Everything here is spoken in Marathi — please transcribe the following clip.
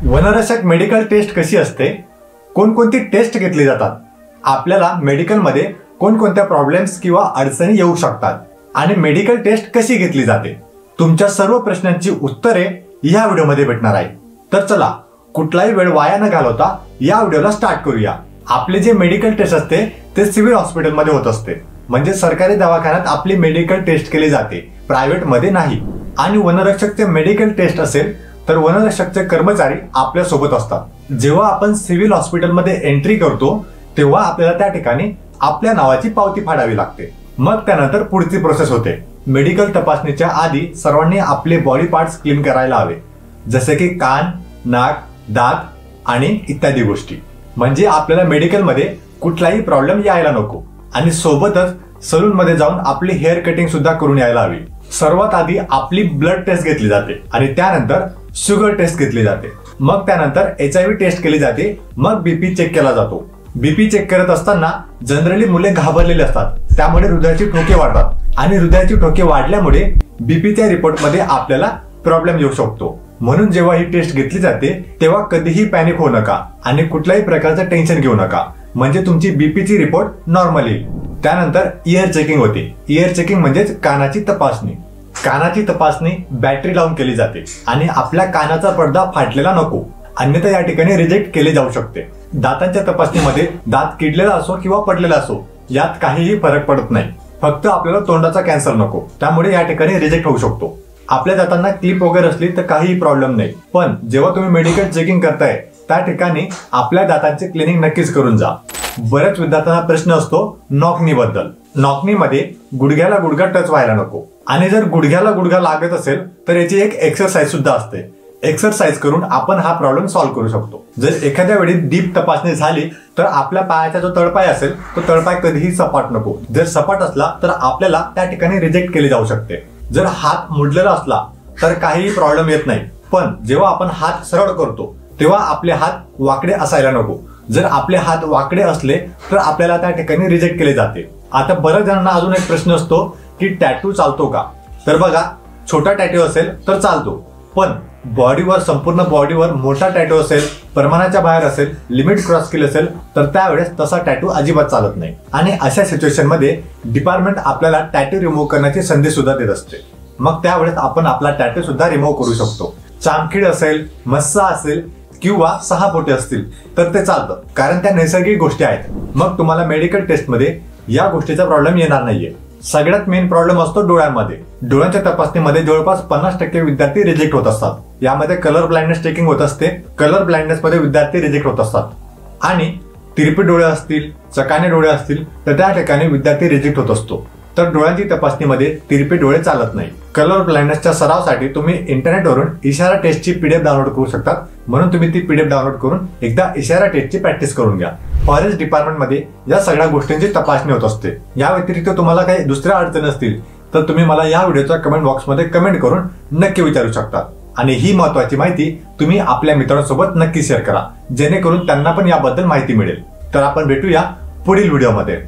वनरक्षक मेडिकल टेस्ट कशी असते, कोणकोणती टेस्ट घेतली जातात, आपल्याला मेडिकलमध्ये कोणकोणत्या प्रॉब्लेम्स किंवा अडचणी येऊ शकतात आणि मेडिकल टेस्ट कशी घेतली जाते, तुमच्या सर्व प्रश्नांची उत्तरे या व्हिडिओमध्ये भेटणार आहे। तर चला कुठलाही वेळ वाया न घालवता या व्हिडिओला स्टार्ट करूया। आपले जे मेडिकल टेस्ट असते ते सिव्हिल हॉस्पिटलमध्ये होत असते, म्हणजे सरकारी दवाखान्यात आपली मेडिकल टेस्ट केली जाते, प्रायव्हेट मध्ये नाही। आणि वनरक्षकचे मेडिकल टेस्ट असेल तर वनरक्षकचे कर्मचारी आपल्या सोबत असतात। जेव्हा आपण सिव्हिल हॉस्पिटलमध्ये एंट्री करतो तेव्हा आपल्याला त्या ठिकाणी आपल्या नावाची पावती फाडावी लागते, मग त्यानंतर पुढची प्रोसेस होते। मेडिकल तपासणीच्या आधी सर्वांनी आपले बॉडी पार्ट्स क्लीन करायला हवे, जसे की कान, नाक, दात आणि इत्यादी गोष्टी, म्हणजे आपल्याला मेडिकलमध्ये कुठलाही प्रॉब्लेम यायला नको। आणि सोबतच सलून मध्ये जाऊन आपली हेअर कटिंग सुद्धा करून यायला हवी। सर्वात आधी आपली ब्लड टेस्ट घेतली जाते आणि त्यानंतर शुगर टेस्ट घेतली जाते, मग त्यानंतर HIV टेस्ट केली जाते, मग बीपी चेक केला जातो। बीपी चेक करत असताना जनरली मुले घाबरलेले असतात, त्यामुळे हृदयाची ठोके वाढतात आणि हृदयाची ठोके वाढल्यामुळे बीपीच्या रिपोर्टमध्ये आपल्याला प्रॉब्लेम येऊ शकतो। म्हणून जेव्हा ही टेस्ट घेतली जाते तेव्हा कधीही पॅनिक होऊ नका आणि कुठल्याही प्रकारचं टेन्शन घेऊ नका, म्हणजे तुमची बीपीची रिपोर्ट नॉर्मल येईल। त्यानंतर इयर चेकिंग होते। इयर चेकिंग म्हणजेच कानाची तपासणी। कानाची तपासणी बॅटरी लावून केली जाते आणि आपल्या कानाचा पडदा फाटलेला नको, अन्यथा या ठिकाणी रिजेक्ट केले जाऊ शकते। दातांच्या तपासणीमध्ये दात किडलेला असो किंवा पडलेला असो यात काहीही फरक पडत नाही, फक्त आपल्याला तोंडाचा कॅन्सर नको, त्यामुळे या ठिकाणी रिजेक्ट होऊ शकतो। आपल्या दातांना क्लिप वगैरे असली तर काहीही प्रॉब्लेम नाही, पण जेव्हा तुम्ही मेडिकल चेकिंग करताय त्या ठिकाणी आपल्या दातांचे क्लिनिंग नक्कीच करून जा। बऱ्याच विद्यार्थ्यांना प्रश्न असतो नॉकनी बद्दल। नॉकनी मध्ये गुडघ्याला गुडघा टच व्हायला नको, आणि जर गुडघ्याला गुडघा लागत असेल तर याची एक एक्सरसाइज सुद्धा असते। एक्सरसाइज करून आपण हा प्रॉब्लेम सॉल्व्ह करू शकतो। जर एखाद्या वेळी डीप तपासणी झाली तर आपल्या पायाचा जो तळपाय असेल तो तळपाय कधीही सपाट नको, जर सपाट असला तर आपल्याला त्या ठिकाणी रिजेक्ट केले जाऊ शकते। जर हात मुडलेला असला तर काहीही प्रॉब्लेम येत नाही, पण जेव्हा आपण हात सरळ करतो तेव्हा आपले हात वाकडे असायला नको। जर आपले हात वाकडे असले तर आपल्याला त्या ठिकाणी रिजेक्ट केले जाते। आता बऱ्याच जणांना अजून एक प्रश्न असतो की टॅटू चालतो का? तर बघा, छोटा टॅटू असेल तर चालतो, पण बॉडीवर, संपूर्ण बॉडीवर मोठा टॅटू असेल, प्रमाणाच्या बाहेर असेल, लिमिट क्रॉस केली असेल तर त्यावेळेस तसा टॅटू अजिबात चालत नाही। आणि अशा सिच्युएशन मध्ये डिपार्टमेंट आपल्याला टॅटू रिमूव्ह करण्याची संधी सुद्धा देत असते, मग त्यावेळेस आपण आपला टॅटू सुद्धा रिमूव्ह करू शकतो। चामखीड असेल, मस्सा असेल किंवा 6 बोटे असतील तर ते चालतं, कारण त्या नैसर्गिक गोष्टी आहेत। मग तुम्हाला मेडिकल टेस्ट मध्ये या गोष्टीचा प्रॉब्लेम येणार नाहीये। सगळ्यात मेन प्रॉब्लेम असतो डोळ्यांमध्ये। डोळ्यांच्या तपासणीमध्ये जवळपास 50% विद्यार्थी रिजेक्ट होत असतात। यामध्ये कलर ब्लाइंडनेस चेकिंग होत असते, कलर ब्लाइंडनेस मध्ये विद्यार्थी रिजेक्ट होत असतात। आणि तिरपी डोळे असतील, चकाने डोळे असतील तर त्या ठिकाणी विद्यार्थी रिजेक्ट होत असतो। तर डोळ्यांची तपासणीमध्ये तिरपे डोळे चालत नाही। कलर ब्लाइंडनेसच्या सरावासाठी तुम्ही इंटरनेटवरून इशारा टेस्टची PDF डाउनलोड करू शकता, म्हणून तुम्ही ती PDF डाउनलोड करून एकदा इशारा टेस्टची प्रॅक्टिस करून घ्या। फॉरेस्ट डिपार्टमेंटमध्ये या सगळ्या गोष्टींची तपासणी होत असते। या व्यतिरिक्त तुम्हाला काही दुसऱ्या अडचणी असतील तर तुम्ही मला या व्हिडिओच्या कमेंट बॉक्समध्ये कमेंट करून नक्की विचारू शकता। आणि ही महत्त्वाची माहिती तुम्ही आपल्या मित्रांसोबत नक्की शेअर करा, जेणेकरून त्यांना पण याबद्दल माहिती मिळेल। तर आपण भेटूया पुढील व्हिडिओमध्ये।